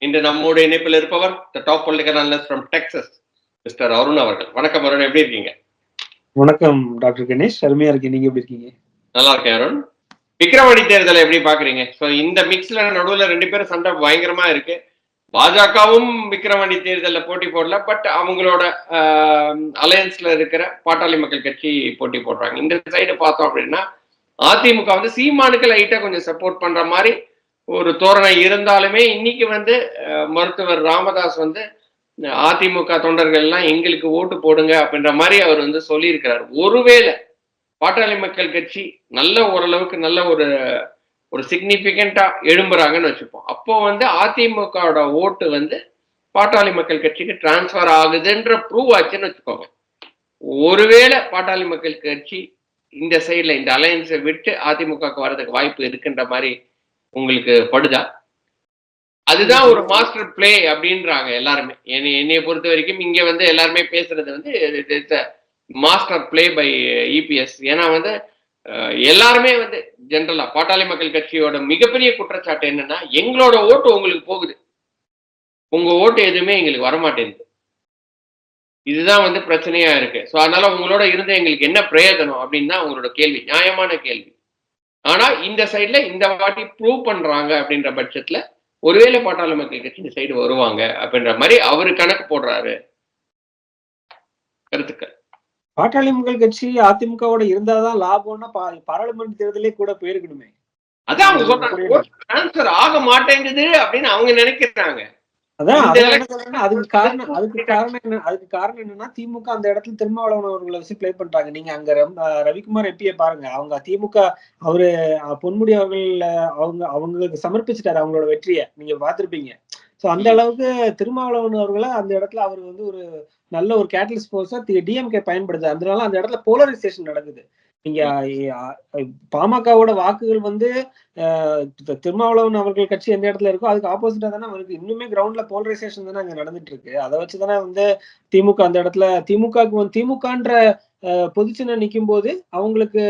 இன்று நம்மோடு இணைப்பில் இருப்பவர் the top political analyst from Texas mister Arun அவர்கள். வணக்கம் அருண், எப்படி இருக்கீங்க? வணக்கம் டாக்டர் கணேஷ், அருமையா இருக்கீங்க. நீங்க எப்படி இருக்கீங்க? நல்லா இருக்கேன் அருண். விக்கிரவாண்டி தேர்தலை எப்படி பாக்குறீங்க? ஸோ இந்த மிக்ஸ்ல நடுவில் ரெண்டு பேரும் சண்டை பயங்கரமா இருக்கு. பாஜகவும் விக்கிரவாண்டி தேர்தலில் போட்டி போடல, பட் அவங்களோட அலையன்ஸ்ல இருக்கிற பாட்டாளி மக்கள் கட்சி போட்டி போடுறாங்க. இந்த சைடு பார்த்தோம் அப்படின்னா அதிமுக வந்து சீமானுக்கு லைட்டா கொஞ்சம் சப்போர்ட் பண்ற மாதிரி ஒரு தோரணை இருந்தாலுமே இன்னைக்கு வந்து மருத்துவர் ராமதாஸ் வந்து அதிமுக தொண்டர்கள் எல்லாம் எங்களுக்கு ஓட்டு போடுங்க அப்படின்ற மாதிரி அவர் வந்து சொல்லியிருக்கிறார். ஒருவேளை பாட்டாளி மக்கள் கட்சி நல்ல ஓரளவுக்கு நல்ல ஒரு ஒரு சிக்னிபிகண்டா எழும்புறாங்கன்னு வச்சுப்போம். அப்போ வந்து அதிமுகவோட ஓட்டு வந்து பாட்டாளி மக்கள் கட்சிக்கு டிரான்ஸ்பர் ஆகுதுன்ற ப்ரூவ் ஆச்சுன்னு வச்சுக்கோங்க. ஒருவேளை பாட்டாளி மக்கள் கட்சி இந்த சைட்ல இந்த அலையன்ஸை விட்டு அதிமுகவுக்கு வர்றதுக்கு வாய்ப்பு இருக்குன்ற மாதிரி உங்களுக்கு படுதா? அதுதான் ஒரு மாஸ்டர் பிளே அப்படின்றாங்க எல்லாருமே. என்னைய பொறுத்த வரைக்கும் இங்க வந்து எல்லாருமே பேசுறது வந்து மாஸ்டர் பிளே பை இபிஎஸ். ஏன்னா வந்து எல்லாருமே வந்து ஜென்ரலா பாட்டாளி மக்கள் கட்சியோட மிகப்பெரிய குற்றச்சாட்டு என்னன்னா, எங்களோட ஓட்டு உங்களுக்கு போகுது, உங்க ஓட்டு எதுவுமே எங்களுக்கு வரமாட்டேங்குது. இதுதான் வந்து பிரச்சனையா இருக்கு. ஸோ அதனால உங்களோட இருந்த எங்களுக்கு என்ன பிரயோஜனம் அப்படின்னு தான் உங்களோட கேள்வி, நியாயமான கேள்வி. ஆனா இந்த சைட்ல இந்த வாட்டி ப்ரூவ் பண்றாங்க அப்படின்ற பட்சத்துல ஒருவேளை பாட்டாளி மக்கள் கட்சி இந்த சைடு வருவாங்க அப்படின்ற மாதிரி அவரு கணக்கு போடுறாரு. கருத்துக்கள். பாட்டாளி மக்கள் கட்சி அதிமுகவோட இருந்தாதான் லாபம்னா பாராளுமன்ற தேர்தலே கூட போயிருக்கணுமே. அதான் அவங்க சொல்றாங்க டிரான்ஸ்பர் ஆக மாட்டேங்குது அப்படின்னு அவங்க நினைக்கிறாங்க. அதான் அதுக்கு காரணம் என்னன்னா, திமுக அந்த இடத்துல திருமாவளவன் அவர்களை வச்சு பிளே பண்றாங்க. நீங்க அங்க ரவிக்குமார் எம்பியை பாருங்க. அவங்க திமுக அவரு பொன்முடி அவர்கள் அவங்களுக்கு சமர்ப்பிச்சுட்டாரு அவங்களோட வெற்றியை, நீங்க பார்த்திருப்பீங்க. சோ அந்த அளவுக்கு திருமாவளவன் அவர்களை அந்த இடத்துல அவர் வந்து ஒரு நல்ல ஒரு கேட்டலிஸ்ட் போர்ஸா டிஎம்கே பயன்படுது. அதனால அந்த இடத்துல போலரைசேஷன் நடக்குது. நீங்க பாமகவோட வாக்குகள் வந்து திருமாவளவன் அவர்கள் கட்சி எந்த இடத்துல இருக்கோ அதுக்கு ஆப்போசிட்டா தானே அவருக்கு இன்னுமே கிரவுண்ட்ல போலரைசேஷன் தானே அங்க நடந்துட்டு இருக்கு. அதை வச்சுதானே வந்து திமுக அந்த இடத்துல திமுகன்ற பொதுச்சின்ன நிக்கும் போது அவங்களுக்கு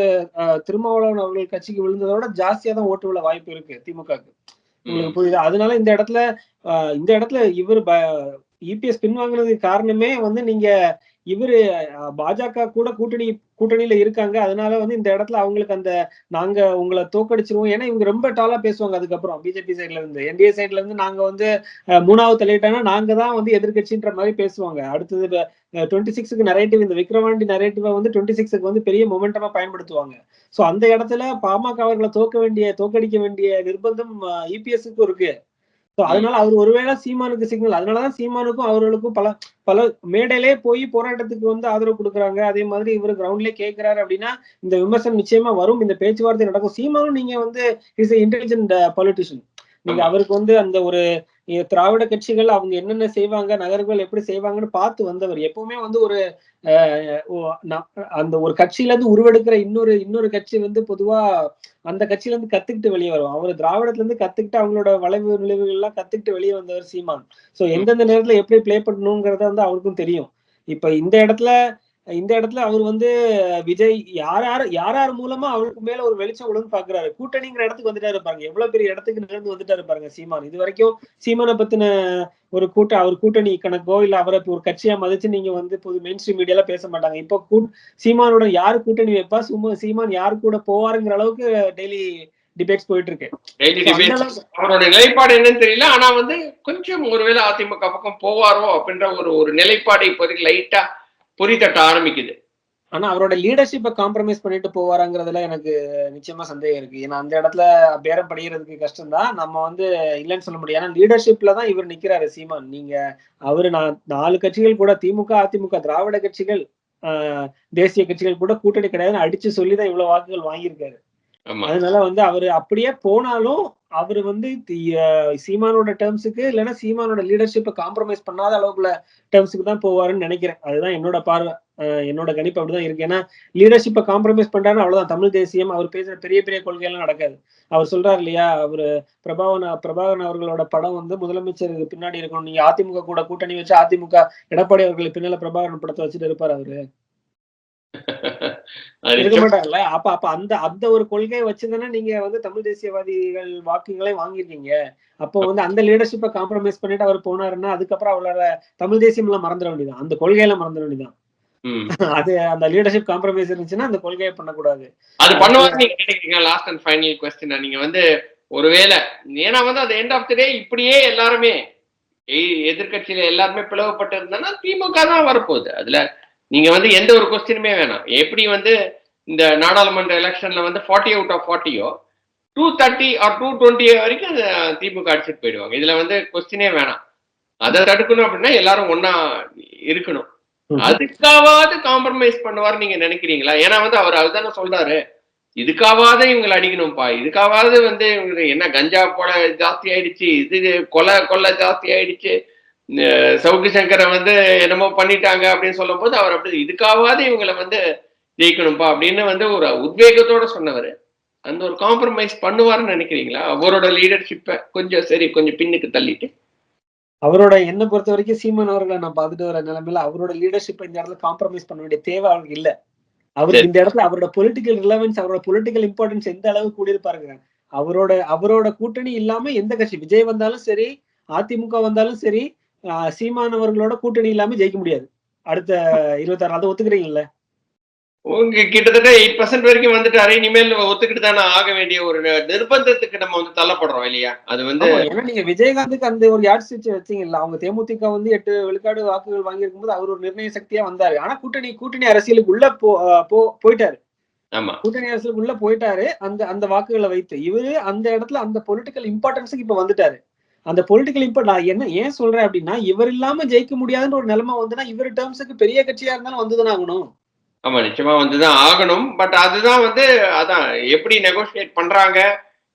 திருமாவளவன் அவர்கள் கட்சிக்கு விழுந்ததோட ஜாஸ்தியா தான் ஓட்டு விழ வாய்ப்பு இருக்கு திமுகக்கு. உங்களுக்கு புரியுது? அதனால இந்த இடத்துல இவர் இபிஎஸ் பின்வாங்கினதுக்கு காரணமே வந்து நீங்க இவரு பாஜக கூட கூட்டணியில இருக்காங்க. அதனால வந்து இந்த இடத்துல அவங்களுக்கு அந்த நாங்க உங்களை தோக்கடிச்சிருவோம். ஏன்னா இவங்க ரொம்ப டாலா பேசுவாங்க. அதுக்கப்புறம் பிஜேபி சைட்ல இருந்து என்டிஏ சைட்ல இருந்து நாங்க வந்து 3வது தலையிட்டாங்கன்னா நாங்க தான் வந்து எதிர்கட்சின்ற மாதிரி பேசுவாங்க. அடுத்தது 26க்கு நரேட்டிவ், இந்த விக்ரவாண்டி நரேட்டிவா வந்து 26க்கு வந்து பெரிய மொமெண்டமா பயன்படுத்துவாங்க. சோ அந்த இடத்துல பாமக அவர்களை தோக்கடிக்க வேண்டிய நிர்பந்தம் இபிஎஸ்க்கும் இருக்கு. அதனால அவர் ஒருவேளை சீமானுக்கு சிக்னல், அதனாலதான் சீமானுக்கும் அவர்களுக்கும் பல மேடையிலே போய் போராட்டத்துக்கு வந்து ஆதரவு கொடுக்குறாங்க. அதே மாதிரி இவர் கிரவுண்ட்லயே கேட்கிறாரு அப்படின்னா இந்த விமர்சனம் நிச்சயமா வரும், இந்த பேச்சுவார்த்தை நடக்கும். சீமானும் நீங்க வந்து இஸ் இன்டெலிஜென்ட் பொலிட்டிஷியன். நீங்க அவருக்கு வந்து அந்த ஒரு திராவிட கட்சிகள் அவங்க என்னென்ன செய்வாங்க, நகர்கள் எப்படி செய்வாங்கன்னு பார்த்து வந்தவர். எப்பவுமே வந்து ஒரு அந்த ஒரு கட்சியில இருந்து உருவெடுக்கிற இன்னொரு கட்சி வந்து பொதுவா அந்த கட்சியில இருந்து கத்துக்கிட்டு வெளியே வரும். அவர் திராவிடத்துல இருந்து கத்துக்கிட்டு அவங்களோட வளைவு நிலைவுகள் எல்லாம் கத்துக்கிட்டு வெளியே வந்தவர் சீமான். சோ எந்தெந்த நேரத்துல எப்படி பிளே பண்ணணுங்கிறத வந்து அவருக்கும் தெரியும். இப்ப இந்த இடத்துல அவர் வந்து விஜய் யார் மூலமா அவருக்கு மேல ஒரு வெளிச்சம் விழுந்து பாக்குறாரு. கூட்டணிங்கிற இடத்துக்கு வந்துட்டாரு பாருங்க, எவ்வளவு பெரிய இடத்துக்கு நிகழ்ந்து வந்துட்டாரு பாருங்க சீமான். இது வரைக்கும் சீமானை பத்தின ஒரு அவர் கூட்டணி கணக்கோ இல்ல அவரை ஒரு கட்சியா மதிச்சு நீங்க வந்து பொது மெயின் ஸ்ட்ரீம் மீடியால பேச மாட்டாங்க. இப்போ சீமானோட யாரு கூட்டணி வைப்பா, சீமான் யாரு கூட போவாருங்கிற அளவுக்கு டெய்லி டிபேட்ஸ் போயிட்டு இருக்கு. அவரோட நிலைப்பாடு என்னன்னு தெரியல. ஆனா வந்து கொஞ்சம் ஒருவேளை அதிமுக பக்கம் போவாரோ அப்படின்ற ஒரு நிலைப்பாடு இப்போதைக்கு லைட்டா பொறித்தட்ட ஆரம்பிக்குது. ஆனா அவரோட லீடர்ஷிப்பை காம்ப்ரமைஸ் பண்ணிட்டு போவாராங்கிறதுல எனக்கு நிச்சயமா சந்தேகம் இருக்கு. ஏன்னா அந்த இடத்துல பேரம் படிக்கிறதுக்கு கஷ்டம் தான், நம்ம வந்து இல்லைன்னு சொல்ல முடியும். ஏன்னா லீடர்ஷிப்ல தான் இவர் நிக்கிறாரு சீமான். நீங்க அவரு 4 கட்சிகள் கூட திமுக அதிமுக திராவிட கட்சிகள் தேசிய கட்சிகள் கூட கூட்டணி கிடையாதுன்னு அடிச்சு சொல்லிதான் இவ்வளவு வாக்குகள் வாங்கியிருக்காரு. அதனால வந்து அவரு அப்படியே போனாலும் அவரு வந்து சீமானோட டேர்ம்ஸுக்கு இல்லைன்னா சீமானோட லீடர்ஷிப்பை காம்ப்ரமைஸ் பண்ணாத அளவுக்குள்ள டேர்ம்ஸுக்கு தான் போவாருன்னு நினைக்கிறேன். அதுதான் என்னோட பார்வை, என்னோட கணிப்பு அப்படிதான் இருக்கு. ஏன்னா லீடர்ஷிப்பை காம்ப்ரமைஸ் பண்றாரு அவ்வளவுதான். தமிழ் தேசியம் அவர் பேசுற பெரிய பெரிய கொள்கையெல்லாம் நடக்காது. அவர் சொல்றாரு இல்லையா, அவரு பிரபாகரன் அவர்களோட படம் வந்து முதலமைச்சருக்கு பின்னாடி இருக்கணும். நீங்க அதிமுக கூட கூட்டணி வச்சு அதிமுக எடப்பாடி அவர்கள் பின்னால பிரபாகரன் படத்தை வச்சுட்டு இருப்பாரு அவரு. இருக்க மாட்டாங்கல்ல. அப்ப அப்ப அந்த அந்த ஒரு கொள்கையை வச்சுதானே நீங்க வந்து தமிழ் தேசியவாதிகள் வாக்குகளை வாங்கியிருக்கீங்க. அப்போ வந்து அந்த லீடர்ஷிப்பை காம்ப்ரமைஸ் பண்ணிட்டு அவர் போனாருன்னா அதுக்கப்புறம் அவரால தமிழ் தேசியம் எல்லாம் மறந்துட வேண்டியதான், அந்த கொள்கையில மறந்துட வேண்டியதான். அது அந்த லீடர்ஷிப் காம்ப்ரமைஸ் இருந்துச்சுன்னா அந்த கொள்கையை பண்ணக்கூடாது. அது பண்ணுவாங்க நீங்க நினைக்கிறீங்க? லாஸ்ட் அண்ட் ஃபைனல் கொஸ்டின், நீங்க வந்து ஒருவேளை ஏன்னா வந்து அது எண்ட் ஆஃப் தி டே இப்படியே எல்லாருமே எதிர்கட்சியில எல்லாருமே பிளவுபட்டு இருந்தாங்கன்னா திமுக தான் வரப்போகுது. அதுல நீங்க வந்து எந்த ஒரு கொஸ்டினுமே வேணாம். எப்படி வந்து இந்த நாடாளுமன்ற எலெக்ஷன்ல வந்து 40 அவுட் ஆஃப் 40யோ 230 ஆர் 220 வரைக்கும் திமுக அடிச்சுட்டு போயிடுவாங்க. இதுல வந்து கொஸ்டினே வேணாம். அதை தடுக்கணும் அப்படின்னா எல்லாரும் ஒன்னா இருக்கணும். அதுக்காவது காம்ப்ரமைஸ் பண்ணுவார் நீங்க நினைக்கிறீங்களா? ஏன்னா வந்து அவர் அதுதானே சொல்றாரு, இதுக்காவது இவங்களை அடிக்கணும்ப்பா, இதுக்காவது வந்து இவங்களுக்கு என்ன கஞ்சா போல ஜாஸ்தி ஆயிடுச்சு, இது கொலை ஜாஸ்தி ஆயிடுச்சு, சவுக்கு சங்கரை வந்து என்னமோ பண்ணிட்டாங்க அப்படின்னு சொல்லும் போது அவர் அப்படி இதுக்காவது இவங்களை வந்து ஜெயிக்கணும்ப்பா அப்படின்னு வந்து ஒரு உத்வேகத்தோட சொன்னவர். அந்த ஒரு காம்ப்ரமைஸ் பண்ணுவார்னு நினைக்கிறீங்களா? அவரோட லீடர்ஷிப்பை கொஞ்சம் சரி கொஞ்சம் பின்னுக்கு தள்ளிட்டு அவரோட என்ன பொறுத்த வரைக்கும் சீமான் அவர்களை நான் பார்த்துட்டு வர நிலைமையில அவரோட லீடர்ஷிப் இந்த இடத்துல காம்ப்ரமைஸ் பண்ண வேண்டிய தேவை அவருக்கு இல்ல. அவருக்கு இந்த இடத்துல அவரோட பொலிட்டிக்கல் ரிலவன்ஸ், அவரோட பொலிட்டிக்கல் இம்பார்ட்டன்ஸ் எந்த அளவுக்கு கூடியிருப்பாருங்க. அவரோட கூட்டணி இல்லாம எந்த கட்சி விஜய் வந்தாலும் சரி, அதிமுக வந்தாலும் சரி, சீமான் அவர்களோட கூட்டணி இல்லாம ஜெயிக்க முடியாது அடுத்த 26. அதை ஒத்துக்கிறீங்கல்ல? உங்க கிட்டத்தட்ட 8% வரைக்கும் வந்துட்டாரு. இனிமேல் ஒத்துக்கிட்டு தானே ஆக வேண்டிய ஒரு நிர்பந்தத்துக்கு நம்ம வந்து தள்ளப்படுறோம் இல்லையா? அது வந்து ஏன்னா நீங்க விஜயகாந்துக்கு அந்த ஒரு யாட் ஸ்டிச் வச்சீங்கல்ல. அவங்க தேமுதிக வந்து 8 விழுக்காடு வாக்குகள் வாங்கியிருக்கும் போது அவர் ஒரு நிர்ணய சக்தியா வந்தாரு. ஆனா கூட்டணி அரசியலுக்கு உள்ள போயிட்டாரு. கூட்டணி அரசியலுக்கு உள்ள போயிட்டாரு. அந்த வாக்குகளை வைத்து இவரு அந்த இடத்துல அந்த பொலிட்டிக்கல் இம்பார்ட்டன்ஸுக்கு இப்ப வந்துட்டாரு. அந்த பொலிட்டிக்கல் இம்பார்ட் என்ன ஏன் சொல்றேன் அப்படின்னா, இவர் இல்லாம ஜெயிக்க முடியாதுன்ற ஒரு நிலைமை வந்துன்னா இவர் டேர்ம்ஸுக்கு பெரிய கட்சியா இருந்தாலும் வந்துதான் ஆகணும். ஆமா, நிச்சயமா வந்துதான் ஆகணும். பட் அதுதான் வந்து அதான் எப்படி நெகோசியேட் பண்றாங்க,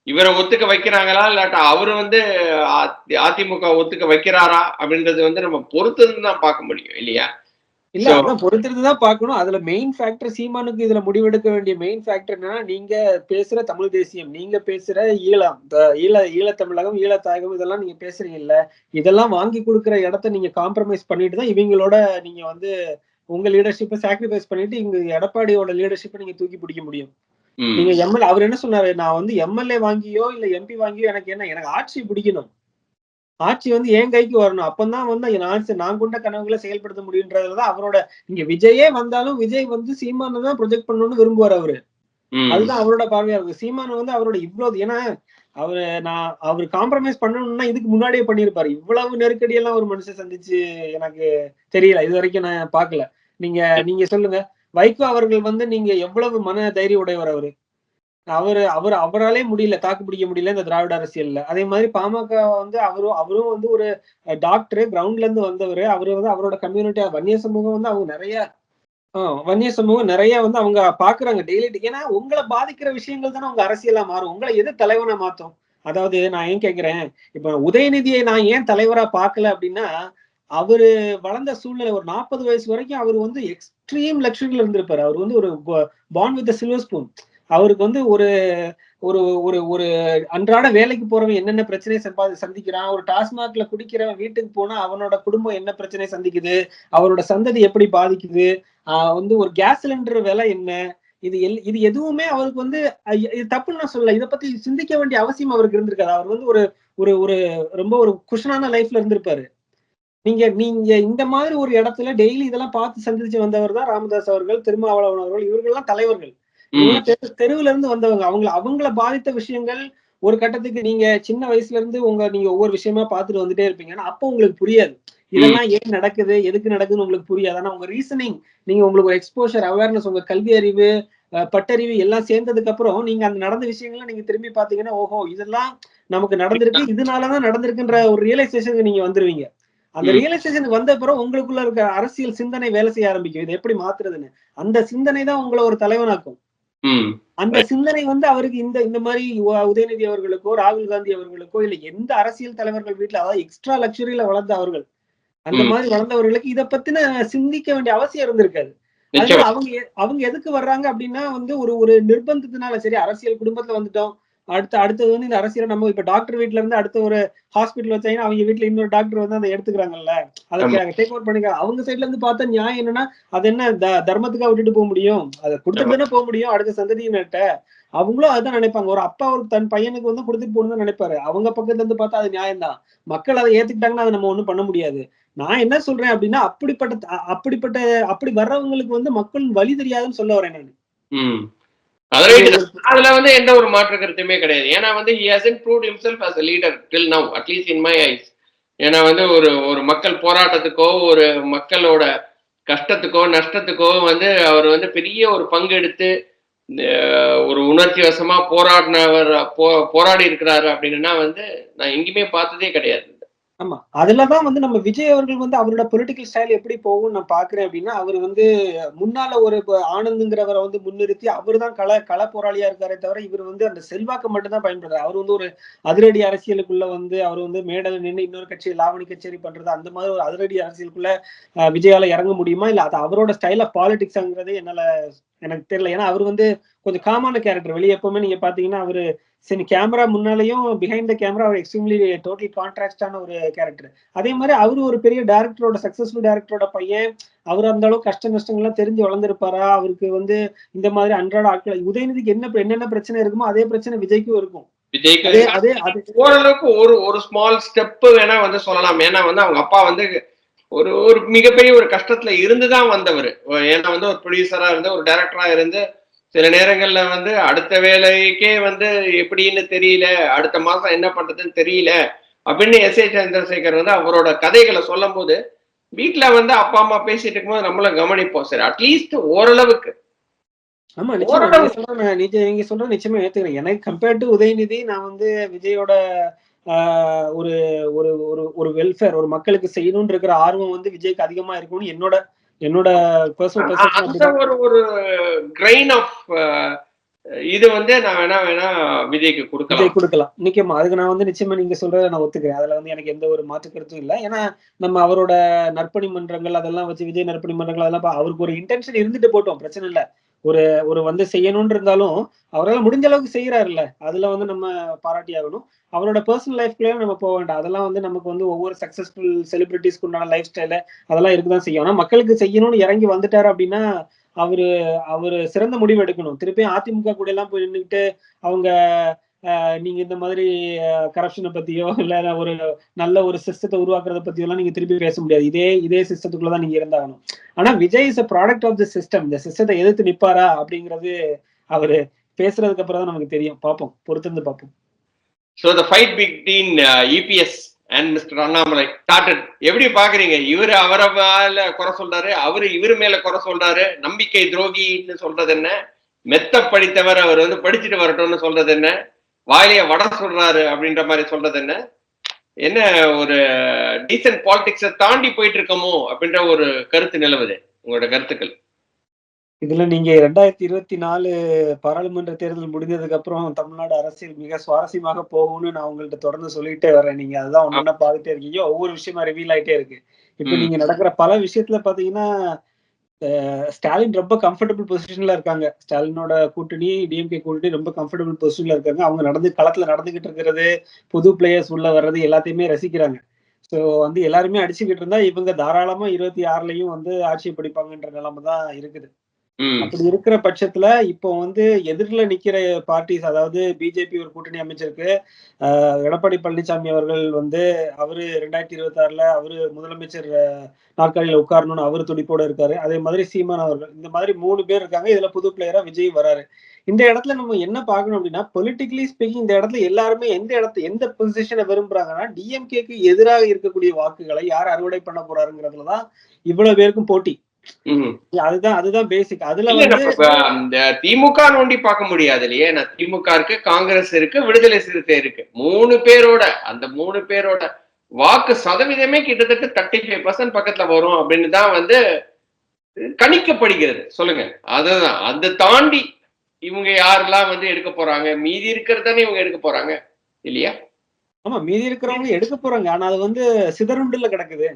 இவரை ஒத்துக்க வைக்கிறாங்களா இல்லாட்டா அவரு வந்து அதிமுக ஒத்துக்க வைக்கிறாரா அப்படின்றது வந்து நம்ம பொறுத்திருந்து தான் பார்க்க முடியும் இல்லையா? இல்ல அதான் பொறுத்திருந்து தான் பார்க்கணும். அதுல மெயின் ஃபேக்டர் சீமானுக்கு இதுல முடிவெடுக்க வேண்டிய மெயின் ஃபேக்டர் என்னன்னா, நீங்க பேசுற தமிழ் தேசியம், நீங்க பேசுற ஈழத்தமிழகம், ஈழத்தாயகம் இதெல்லாம் நீங்க பேசுறீங்கல்ல, இதெல்லாம் வாங்கி கொடுக்குற இடத்த நீங்க காம்ப்ரமைஸ் பண்ணிட்டு தான் இவங்களோட நீங்க வந்து உங்க லீடர்ஷிப்பை சாக்ரிஃபைஸ் பண்ணிட்டு இங்க எடப்பாடியோட லீடர்ஷிப்பை நீங்க தூக்கி பிடிக்க முடியும். நீங்க எம்எல்ஏ அவர் என்ன சொன்னாரு, நான் வந்து எம்எல்ஏ வாங்கியோ இல்ல எம்பி வாங்கியோ எனக்கு ஆட்சி பிடிக்கணும், ஆட்சி வந்து என் கைக்கு வரணும், அப்பதான் வந்து நான் கொண்ட கனவுகளை செயல்படுத்த முடியுன்றதுலதான் அவரோட. இங்க விஜயே வந்தாலும் விஜய் வந்து சீமானை தான் ப்ரொஜெக்ட் பண்ணணும்னு விரும்புவார் அவரு. அதுதான் அவரோட பார்வையா இருக்கு. சீமான் வந்து அவரோட இவ்வளவு ஏன்னா அவர் காம்ப்ரமைஸ் பண்ணணும்னா இதுக்கு முன்னாடியே பண்ணிருப்பாரு. இவ்வளவு நெருக்கடி எல்லாம் ஒரு மனுஷன் சந்திச்சு எனக்கு தெரியல, இது வரைக்கும் நான் பாக்கல. நீங்க சொல்லுங்க, வைகோ அவர்கள் வந்து நீங்க எவ்வளவு மன தைரிய உடையவர் அவராலே முடியல, தாக்கு பிடிக்க முடியல இந்த திராவிட அரசியல்ல. அதே மாதிரி பாமக வந்து அவரும் வந்து ஒரு டாக்டர், கிரவுண்ட்ல இருந்து வந்தவர். அவரு வந்து அவரோட கம்யூனிட்டி வன்னிய சமூகம் வந்து அவங்க நிறைய வந்து அவங்க பாக்குறாங்க டெய்லி. ஏன்னா உங்களை பாதிக்கிற விஷயங்கள் தானே உங்க அரசியலா மாறும், உங்களை எது தலைவனா மாத்தும். அதாவது நான் ஏன் கேக்குறேன், இப்ப உதயநிதியை நான் ஏன் தலைவரா பாக்கல அப்படின்னா, அவரு வளர்ந்த சூழ்நிலை ஒரு 40 வயசு வரைக்கும் அவர் வந்து எக்ஸ்ட்ரீம் லக்ஸரியில இருந்திருப்பாரு. அவர் வந்து ஒரு பார்ன் வித் சில்வர் ஸ்பூன். அவருக்கு வந்து ஒரு ஒரு ஒரு ஒரு அன்றாட வேலைக்கு போறவன் என்னென்ன பிரச்சனையை சந்திக்கிறான், ஒரு டாஸ்மாக்ல குடிக்கிறவன் வீட்டுக்கு போனா அவனோட குடும்பம் என்ன பிரச்சனை சந்திக்குது, அவரோட சந்ததி எப்படி பாதிக்குது, வந்து ஒரு கேஸ் சிலிண்டர் விலை என்ன, இது எதுவுமே அவருக்கு வந்து இது தப்புன்னு நான் சொல்லல, இதை பத்தி சிந்திக்க வேண்டிய அவசியம் அவருக்கு இருந்திருக்காது. அவர் வந்து ஒரு ஒரு ஒரு ரொம்ப ஒரு குஷனான லைஃப்ல இருந்திருப்பாரு. நீங்க இந்த மாதிரி ஒரு இடத்துல டெய்லி இதெல்லாம் பார்த்து சந்திச்சு வந்தவர் தான் ராமதாஸ் அவர்கள், திருமாவளவன் அவர்கள். இவர்கள்லாம் தலைவர்கள், தெருவுல இருந்து வந்தவங்க. அவங்கள பாதித்த விஷயங்கள் ஒரு கட்டத்துக்கு நீங்க சின்ன வயசுல இருந்து நீங்க ஒவ்வொரு விஷயமா பார்த்துட்டு வந்துட்டே இருப்பீங்க. ஆனா அப்ப உங்களுக்கு புரியாது இதெல்லாம் ஏன் நடக்குது, எதுக்கு நடக்குதுன்னு உங்களுக்கு புரியாது. ஆனா உங்க ரீசனிங், நீங்க உங்களுக்கு ஒரு எக்ஸ்போஷர், அவேர்னஸ், உங்க கல்வி அறிவு, பட்டறிவு எல்லாம் சேர்ந்ததுக்கு அப்புறம் நீங்க அந்த நடந்த விஷயங்களை நீங்க திரும்பி பாத்தீங்கன்னா, ஓஹோ இதெல்லாம் நமக்கு நடந்திருக்கு, இதனாலதான் நடந்திருக்குன்ற ஒரு ரியலைசேஷனுக்கு நீங்க வந்துருவீங்க. அந்த ரியலைசேஷனுக்கு வந்த பிறகு உங்களுக்குள்ள இருக்க அரசியல் சிந்தனை வேலை செய்ய ஆரம்பிக்கும், இதை எப்படி மாத்துறதுன்னு. அந்த சிந்தனை தான் உங்களை ஒரு தலைவனாக்கும். அந்த சிந்தனை வந்து அவருக்கு இந்த மாதிரி உதயநிதி அவர்களுக்கோ, ராகுல் காந்தி அவர்களுக்கோ, இல்ல எந்த அரசியல் தலைவர்கள் வீட்டுல, அதாவது எக்ஸ்ட்ரா லக்ஸரியில வளர்ந்த அவர்கள், அந்த மாதிரி வளர்ந்தவர்களுக்கு இதை பத்தின சிந்திக்க வேண்டிய அவசியம் இருந்திருக்காது. அதனால அவங்க எதுக்கு வர்றாங்க அப்படின்னா வந்து ஒரு நிர்பந்தத்தினால, சரி அரசியல் குடும்பத்துல வந்துட்டோம், அடுத்தது வந்து இந்த அரசியல நம்ம இப்ப டாக்டர் வீட்ல இருந்து அடுத்த ஒரு ஹாஸ்பிட்டல் வச்சாங்கன்னா அவங்க வீட்டுல இன்னொரு டாக்டர் வந்து அதை எடுத்துக்கிறாங்கல்ல, அதை டேக் ஓவர் பண்ணிக்க. அவங்க சைட்ல இருந்து பார்த்தா நியாயம் என்னன்னா, அது என்ன தர்மத்துக்காக விட்டுட்டு போக முடியும்? அதை கொடுத்துட்டு தானே போக முடியும் அடுத்த சந்ததியினர்கிட்ட. அவங்களும் அதுதான் நினைப்பாங்க. ஒரு அப்பா ஒரு தன் பையனுக்கு வந்து கொடுத்துட்டு போகணும்னு நினைப்பாரு. அவங்க பக்கத்துல இருந்து பார்த்தா அது நியாயம் தான். மக்கள் அதை ஏத்துக்கிட்டாங்கன்னா அதை நம்ம ஒண்ணும் பண்ண முடியாது. நான் என்ன சொல்றேன் அப்படின்னா, அப்படி வர்றவங்களுக்கு வந்து மக்கள் வழி தெரியாதுன்னு சொல்ல வரேன் நான். அதுல வந்து எந்த ஒரு மாற்று கருத்துமே கிடையாது. ஏன்னா வந்து he hasn't proved himself as a leader till now, at least in my eyes. ஏன்னா வந்து ஒரு மக்கள் போராட்டத்துக்கோ ஒரு மக்களோட கஷ்டத்துக்கோ நஷ்டத்துக்கோ வந்து அவர் வந்து பெரிய ஒரு பங்கு எடுத்து ஒரு உணர்ச்சி வசமா போராடி இருக்கிறாரு அப்படின்னா வந்து நான் எங்கேயுமே பார்த்ததே கிடையாது. ஆமா, அதுலதான் வந்து நம்ம விஜய் அவர்கள் வந்து அவரோட பொலிட்டிக்கல் ஸ்டைல் எப்படி போகும் நான் பாக்குறேன் அப்படின்னா, அவர் வந்து முன்னால ஒரு ஆனந்துங்கிறவரை வந்து முன்னிறுத்தி அவர் தான் கள போராளியா இருக்காரே தவிர, இவர் வந்து அந்த செல்வாக்கு மட்டும் தான் பயன்படுறாரு. அவர் வந்து ஒரு அதிரடி அரசியலுக்குள்ள வந்து அவர் வந்து மேடையில் நின்று இன்னொரு கட்சி லாவணி கச்சேரி பண்றது அந்த மாதிரி ஒரு அதிரடி அரசியலுக்குள்ள விஜயால இறங்க முடியுமா? இல்ல அது அவரோட ஸ்டைல் ஆஃப் பாலிடிக்ஸ்ங்கிறது எனக்கு தெரியல. ஏன்னா அவர் வந்து கொஞ்சம் காமான கேரக்டர். வெளியே எப்பவுமே நீங்க பாத்தீங்கன்னா அவரு சரி கேமரா முன்னாலேயும் பிஹைண்ட் த கேமரா அவர் எக்ஸ்ட்ரீம்லி டோட்டல் கான்ட்ராஸ்டான ஒரு கேரக்டர். அதே மாதிரி அவரு ஒரு பெரிய டேரக்டரோட சக்சஸ்ஃபுல் டேரக்டரோட பையன். அவர் அந்த அளவுக்கு கஷ்ட நஷ்டங்கள்லாம் தெரிஞ்சு வளர்ந்துருப்பாரா? அவருக்கு வந்து இந்த மாதிரி அன்றாட ஆட்கள் உதயநிதிக்கு என்னென்ன பிரச்சனை இருக்குமோ அதே பிரச்சனை விஜய்க்கும் இருக்கும். ஓரளவுக்கு ஒரு ஸ்மால் ஸ்டெப் வேணா வந்து சொல்லலாம். ஏன்னா வந்து அவங்க அப்பா வந்து ஒரு மிகப்பெரிய ஒரு கஷ்டத்துல இருந்துதான் வந்தவர். ஏன்னா வந்து ஒரு ப்ரொடியூசரா இருந்து ஒரு டைரக்டரா இருந்து சில நேரங்கள்ல வந்து அடுத்த வேலைக்கே வந்து எப்படின்னு தெரியல, அடுத்த மாசம் என்ன பண்றதுன்னு தெரியல அப்படின்னு எஸ் ஏ சந்திரசேகர் வந்து அவரோட கதைகளை சொல்லும் போது வீட்டுல வந்து அப்பா அம்மா பேசிட்டு இருக்கும்போது நம்மளும் கவனிப்போம். சரி அட்லீஸ்ட் ஓரளவுக்கு. ஆமா, நீங்க சொல்றது நிச்சயமா ஏத்துக்கிறேன். எனக்கு கம்பேர்ட் டு உதயநிதி நான் வந்து விஜயோட ஒரு ஒரு ஒரு வெல்ஃபேர் ஒரு மக்களுக்கு செய்யணும்னு இருக்கிற ஆர்வம் வந்து விஜய்க்கு அதிகமா இருக்கும்னு என்னோட பர்சனல் பெர்செப்ஷன். ஒரு கிரைன் ஆஃப் இது வந்து நான் வேணா விஜய்க்கு கொடுக்கலாம். நிச்சயமா அதுக்கு நான் வந்து நிச்சயமா நீங்க சொல்றத நான் ஒத்துக்கிறேன். அதுல வந்து எனக்கு எந்த ஒரு மாற்று கருத்தும் இல்லை. ஏன்னா நம்ம அவரோட நற்பணி மன்றங்கள் அதெல்லாம் வச்சு விஜய் நற்பணி மன்றங்கள் அதெல்லாம் அவருக்கு ஒரு இன்டென்ஷன் இருந்துட்டு போட்டோம், பிரச்சனை இல்லை. ஒரு வந்து செய்யணும்னு இருந்தாலும் அவரால் முடிஞ்ச அளவுக்கு செய்யறாருல்ல, அதுல வந்து நம்ம பாராட்டி ஆகணும். அவரோட பர்சனல் லைஃப்குள்ளே நம்ம போக வேண்டாம். அதெல்லாம் வந்து நமக்கு வந்து ஒவ்வொரு சக்சஸ்ஃபுல் செலிபிரிட்டிஸ்க்கு உண்டான லைஃப் ஸ்டைல அதெல்லாம் இருக்குதான் செய்யும். ஆனா மக்களுக்கு செய்யணும்னு இறங்கி வந்துட்டாரு அப்படின்னா அவரு சிறந்த முடிவு எடுக்கணும். திருப்பியும் அதிமுக கூட எல்லாம் போய் நின்றுட்டு அவங்க நீங்க இந்த மாதிரி கரப்ஷனை பத்தியோ இல்ல ஒரு நல்ல ஒரு சிஸ்டத்தை உருவாக்குறத பத்தியோ எல்லாம் நீங்க திருப்பி பேச முடியாது. இதே சிஸ்டத்துக்குள்ளதான் நீங்க இருந்தாகணும். ஆனா Vijay is a product of the system. இந்த சிஸ்டத்தை எதிர்த்து நிப்பாரா அப்படிங்கிறது அவரு பேசுறதுக்கு அப்புறம் தான் நமக்கு தெரியும். பார்ப்போம், பொறுத்திருந்து பார்ப்போம். So the fight between EPS and Mr. Annamalai started. எப்படி பாக்குறீங்க? இவரு அவரை மேல குறை சொல்றாரு, அவரு இவரு மேல குறை சொல்றாரு. நம்பிக்கை துரோகின்னு சொல்றது என்ன? மெத்த படித்தவர் அவர் வந்து படிச்சுட்டு வரட்டும்னு சொல்றது என்ன? வாயிலைய வட சொல்றாரு அப்படின்ற மாதிரி சொல்றது என்ன? என்ன ஒரு டீசன்ட் பாலிடிக்ஸை தாண்டி போயிட்டு இருக்கமோ அப்படின்ற ஒரு கருத்து நிலவுது. உங்களோட கருத்துக்கள் இதுல நீங்க 2024 பாராளுமன்ற தேர்தல் முடிஞ்சதுக்கு அப்புறம் தமிழ்நாடு அரசியல் மிக சுவாரஸ்யமாக போகும்னு நான் உங்கள்ட்ட தொடர்ந்து சொல்லிட்டே வரேன். நீங்க அதுதான் ஒண்ணு பார்த்துட்டே இருக்கீங்க. ஒவ்வொரு விஷயமா ரிவீல் ஆயிட்டே இருக்கு. இப்ப நீங்க நடக்கிற பல விஷயத்துல பாத்தீங்கன்னா ஸ்டாலின் ரொம்ப கம்ஃபர்டபுள் பொசிஷன்ல இருக்காங்க. ஸ்டாலினோட கூட்டணி டிஎம்கே கூட்டணி ரொம்ப கம்ஃபர்டபுள் பொசிஷன்ல இருக்காங்க. அவங்க களத்துல நடந்துகிட்டு இருக்கிறது, புது பிளேயர்ஸ் உள்ள வர்றது எல்லாத்தையுமே ரசிக்கிறாங்க. ஸோ வந்து எல்லாருமே அடிச்சுக்கிட்டு இருந்தா இவங்க தாராளமா 26லயும் வந்து ஆட்சியை பிடிப்பாங்கன்ற நிலைமை தான் இருக்குது. அப்படி இருக்கிற பட்சத்துல இப்போ வந்து எதிரில நிக்கிற பார்ட்டிஸ், அதாவது பிஜேபி ஒரு கூட்டணி அமைச்சிருக்கு. எடப்பாடி பழனிசாமி அவர்கள் வந்து அவரு 2026ல அவரு முதலமைச்சர் நாற்காலியில உட்காரணும்னு அவரு துடிப்போட இருக்காரு. அதே மாதிரி சீமான் அவர்கள், இந்த மாதிரி 3 பேர் இருக்காங்க. இதுல புது பிளேயரா விஜய் வராரு. இந்த இடத்துல நம்ம என்ன பார்க்கணும் அப்படின்னா, பொலிட்டிக்கலி ஸ்பீக்கிங் இந்த இடத்துல எல்லாருமே எந்த பொசிஷனை விரும்புறாங்கன்னா, டிஎம்கேக்கு எதிராக இருக்கக்கூடிய வாக்குகளை யார் அறுவடை பண்ண போறாருங்கிறதுலதான் இவ்வளவு பேருக்கும் போட்டி. அதுதான் பேசிக். அதுல வந்து திமுக நோண்டி பார்க்க முடியாது இல்லையே. திமுக இருக்கு, காங்கிரஸ் இருக்கு, விடுதலை சிறுத்தை இருக்கு. 3 பேரோட அந்த 3 பேரோட வாக்கு சதவீதமே கிட்டத்தட்ட 35% பக்கத்துல வரும் அப்படின்னு தான் வந்து கணிக்கப்படுகிறது. சொல்லுங்க, அதுதான் அதை தாண்டி இவங்க யாரெல்லாம் வந்து எடுக்க போறாங்க, மீதி இருக்கிறதானே இவங்க எடுக்க போறாங்க இல்லையா? ஆமா, மீதி இருக்கிறவங்க எடுக்க போறாங்க. ஆனா அது வந்து சிதறுண்டுல கிடக்குது.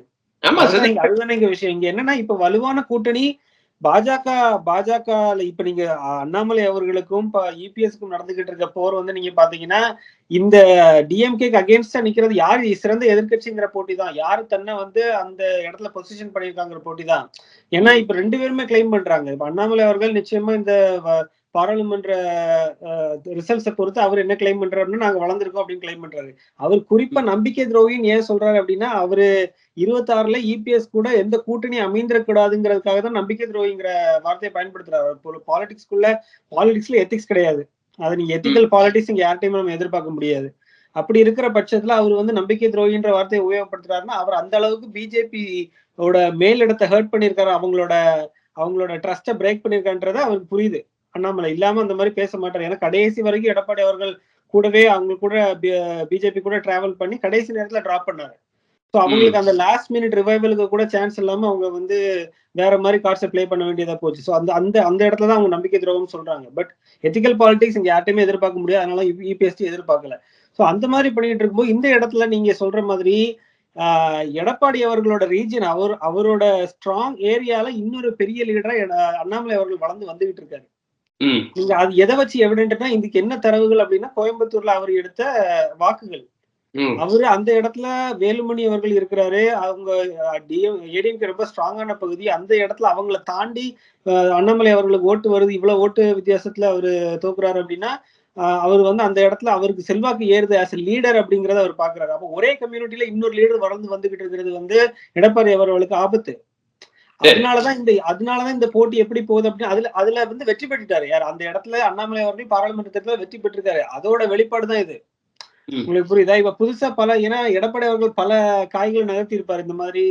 அதுதான் இங்க விஷயம். இங்க என்னன்னா, இப்ப வலுவான கூட்டணி பாஜக இப்ப நீங்க அண்ணாமலை அவர்களுக்கும் இபிஎஸ்க்கும் நடந்துகிட்டு இருக்க போர் வந்து நீங்க பாத்தீங்கன்னா இந்த டிஎம்கேக்கு அகேன்ஸ்டா நிக்கிறது யாரு சிறந்த எதிர்கட்சிங்கிற போட்டி தான், யாரு தன்னை வந்து அந்த இடத்துல பொசிஷன் பண்ணியிருக்காங்கிற போட்டி தான். ஏன்னா இப்ப 2 பேருமே கிளைம் பண்றாங்க. இப்ப அண்ணாமலை அவர்கள் நிச்சயமா இந்த பாராளுமன்ற ரிசல்ட்ஸை பொறுத்து அவர் என்ன கிளைம் பண்றாருன்னா நாங்க வளர்ந்துருக்கோம் அப்படின்னு கிளைம் பண்றாரு. அவர் குறிப்பா நம்பிக்கை துரோகின்னு ஏன் சொல்றாரு அப்படின்னா, அவரு 26ல இபிஎஸ் கூட எந்த கூட்டணி அமைந்திடக்கூடாதுங்கிறதுக்காக தான் நம்பிக்கை துரோகிங்கிற வார்த்தையை பயன்படுத்துறாரு. பாலிடிக்ஸ்ல எத்திக்ஸ் கிடையாது. அது நீங்க எத்திக்கல் பாலிடிக்ஸ் இங்க யார்ட்டையுமே நம்ம எதிர்பார்க்க முடியாது. அப்படி இருக்கிற பட்சத்துல அவர் வந்து நம்பிக்கை துரோகின்ற வார்த்தையை உபயோகப்படுத்துறாருன்னா அவர் அந்த அளவுக்கு பிஜேபி மேலிடத்தை ஹர்ட் பண்ணியிருக்காரு, அவங்களோட ட்ரஸ்ட்டை பிரேக் பண்ணியிருக்கான்றத அவருக்கு புரியுது. அண்ணாமலை இல்லாம அந்த மாதிரி பேச மாட்டாரு. ஏன்னா கடைசி வரைக்கும் எடப்பாடி அவர்கள் கூடவே அவங்க கூட பிஜேபி கூட டிராவல் பண்ணி கடைசி நேரத்துல டிராப் பண்ணாரு. ஸோ அவங்களுக்கு அந்த லாஸ்ட் மினிட் ரிவைவலுக்கு கூட சான்ஸ் இல்லாம அவங்க வந்து வேற மாதிரி கார்ட்ஸை பிளே பண்ண வேண்டியதா போச்சு. ஸோ அந்த இடத்துல தான் அவங்க நம்பிக்கை துரோகம் சொல்றாங்க. பட் எத்திக்கல் பாலிடிக்ஸ் இங்க யார்ட்டையுமே எதிர்பார்க்க முடியாது, அதனால இபிஎஸ்டி எதிர்பார்க்கல. ஸோ அந்த மாதிரி பண்ணிட்டு இருக்கும்போது இந்த இடத்துல நீங்க சொல்ற மாதிரி எடப்பாடி அவர்களோட ரீஜன் அவரோட ஸ்ட்ராங் ஏரியால இன்னொரு பெரிய லீடரா அண்ணாமலை அவர்கள் வளர்ந்து வந்துகிட்டு இருக்காரு. நீங்க அது எதை வச்சு எவிடென்ட்னா இதுக்கு என்ன தரவுகள் அப்படின்னா கோயம்புத்தூர்ல அவர் எடுத்த வாக்குகள். அவரு அந்த இடத்துல வேலுமணி அவர்கள் இருக்கிறாரு, அவங்க ஏடிஎம்கே ரொம்ப ஸ்ட்ராங்கான பகுதி. அந்த இடத்துல அவங்கள தாண்டி அண்ணாமலை அவர்களுக்கு ஓட்டு வருது, இவ்வளவு ஓட்டு வித்தியாசத்துல அவரு தோக்குறாரு அப்படின்னா அவர் வந்து அந்த இடத்துல அவருக்கு செல்வாக்கு ஏறுது ஆஸ் லீடர் அப்படிங்கறத அவர் பாக்குறாரு. அப்போ ஒரே கம்யூனிட்டியில இன்னொரு லீடர் வளர்ந்து வந்துகிட்டு இருக்கிறது வந்து எடப்பாடி அவர்களுக்கு ஆபத்து. அதனாலதான் இந்த போட்டி எப்படி போகுது அப்படின்னு அதுல வந்து வெற்றி பெற்றுட்டாரு. யார் அந்த இடத்துல அண்ணாமலை அவர்கள் பாராளுமன்றத்துல வெற்றி பெற்றிருக்காரு. அதோட வெளிப்பாடுதான் இது. உங்களுக்கு புரியுதா? இப்ப புதுசா ஏன்னா எடப்பாடி அவர்கள் பல காய்களை நகர்த்தி இருப்பாரு. இந்த மாதிரி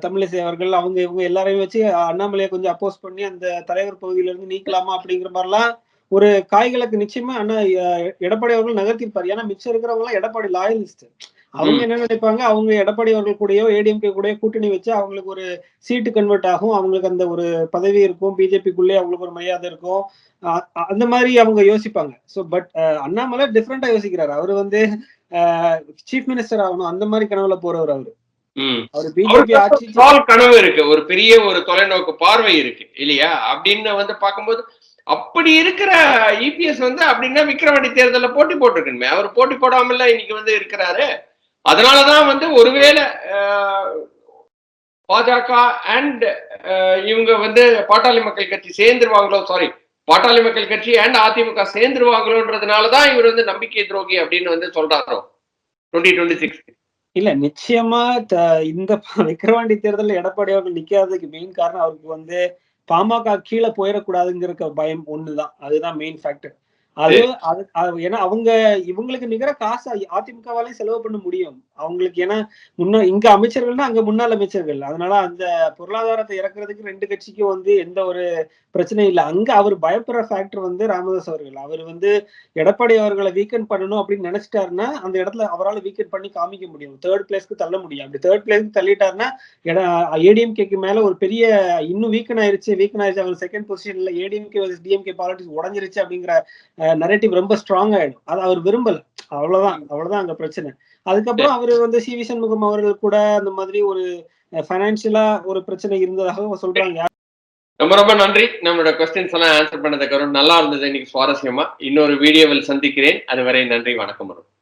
தமிழிசை அவர்கள் இவங்க எல்லாரையும் வச்சு அண்ணாமலையை கொஞ்சம் அப்போஸ் பண்ணி அந்த தலைவர் பகுதியில இருந்து நீக்கலாமா அப்படிங்கிற மாதிரிலாம் ஒரு காய்களுக்கு நிச்சயமா எடப்பாடி அவர்கள் நகர்த்திருப்பாரு. ஏன்னா மிச்சம் இருக்கிறவங்க எல்லாம் எடப்பாடி லாயலிஸ்ட். அவங்க என்ன நினைப்பாங்க, அவங்க எடப்பாடி அவர்கள் கூடயோ ஏடிஎம்கே கூடயோ கூட்டணி வச்சு அவங்களுக்கு ஒரு சீட்டு கன்வெர்ட் ஆகும், அவங்களுக்கு அந்த ஒரு பதவி இருக்கும், பிஜேபிக்குள்ளே அவங்களுக்கு ஒரு மரியாதை இருக்கும், அந்த மாதிரி அவங்க யோசிப்பாங்க. ஸோ பட் அண்ணாமலை டிஃப்ரெண்டா யோசிக்கிறாரு. அவரு வந்து சீஃப் மினிஸ்டர் ஆகணும் அந்த மாதிரி கனவுல போறவர் அவரு. அவர் பிஜேபி ஆட்சி கனவு இருக்கு, ஒரு பெரிய ஒரு தொலைநோக்கு பார்வை இருக்கு இல்லையா அப்படின்னு வந்து பார்க்கும்போது அப்படி இருக்கிற இபிஎஸ் வந்து அப்படின்னா விக்கிரவாண்டி தேர்தலில் போட்டி போட்டிருக்கணுமே. அவர் போட்டி போடாமல இன்னைக்கு வந்து இருக்கிறாரு. அதனாலதான் வந்து ஒருவேளை பாஜக அண்ட் இவங்க வந்து பாட்டாளி மக்கள் கட்சி சேர்ந்துருவாங்களோ, பாட்டாளி மக்கள் கட்சி அண்ட் அதிமுக சேர்ந்துருவாங்களோன்றதுனாலதான் இவர் வந்து நம்பிக்கை துரோகி அப்படின்னு வந்து சொல்றாரோ 2026. இல்ல நிச்சயமா இந்த விக்கிரவாண்டி தேர்தலில் எடப்பாடி அவர்கள் நிக்காததுக்கு மெயின் காரணம் அவருக்கு வந்து பாமக கீழே போயிடக்கூடாதுங்கிற பயம் ஒண்ணுதான். அதுதான் மெயின் ஃபேக்டர். ஏன்னா இவங்களுக்கு நிகர காசு அதிமுகவாலையும் செலவு பண்ண முடியும் அவங்களுக்கு. ஏன்னா இங்க அமைச்சர்கள்னா அங்க முன்னாள் அமைச்சர்கள், அதனால அந்த பொருளாதாரத்தை இறக்குறதுக்கு 2 கட்சிக்கும் வந்து எந்த ஒரு பிரச்சனையும் இல்லை. அங்க அவர் பயப்படுற ஃபேக்டர் வந்து ராமதாஸ் அவர்கள். அவர் வந்து எடப்பாடி அவர்களை வீக்கெண்ட் பண்ணணும் அப்படின்னு நினைச்சிட்டாருன்னா அந்த இடத்துல அவரால் வீக்கெண்ட் பண்ணி காமிக்க முடியும், 3rd பிளேஸ்க்கு தள்ள முடியும். அப்படி 3rd பிளேஸ்க்கு தள்ளிட்டாருன்னா ஏடிஎம்கேக்கு மேல ஒரு பெரிய இன்னும் வீக்கன் ஆயிருச்சு அவர் 2nd பொசிஷன்ல ஏடிஎம்கே டிஎம்கே பாலிடிக்ஸ் உடஞ்சிருச்சு அப்படிங்கிற நரேட்டிவ் ரொம்ப ஸ்ட்ராங் ஆயிடும். அது அவர் விரும்பல. அவ்வளவுதான் அங்க பிரச்சனை. அதுக்கப்புறம் அவரு வந்து சி வி சண்முகம் அவர்கள் கூட அந்த மாதிரி ஒரு பைனான்சியலா ஒரு பிரச்சனை இருந்ததாக சொல்றாங்க. ரொம்ப ரொம்ப நன்றி. நம்மளோட கொஸ்டின்ஸ் எல்லாம் ஆன்சர் பண்ணதுக்கு நல்லா இருந்தது இன்னைக்கு சுவாரஸ்யமா. இன்னொரு வீடியோவில் சந்திக்கிறேன். அதுவரை நன்றி, வணக்கம்.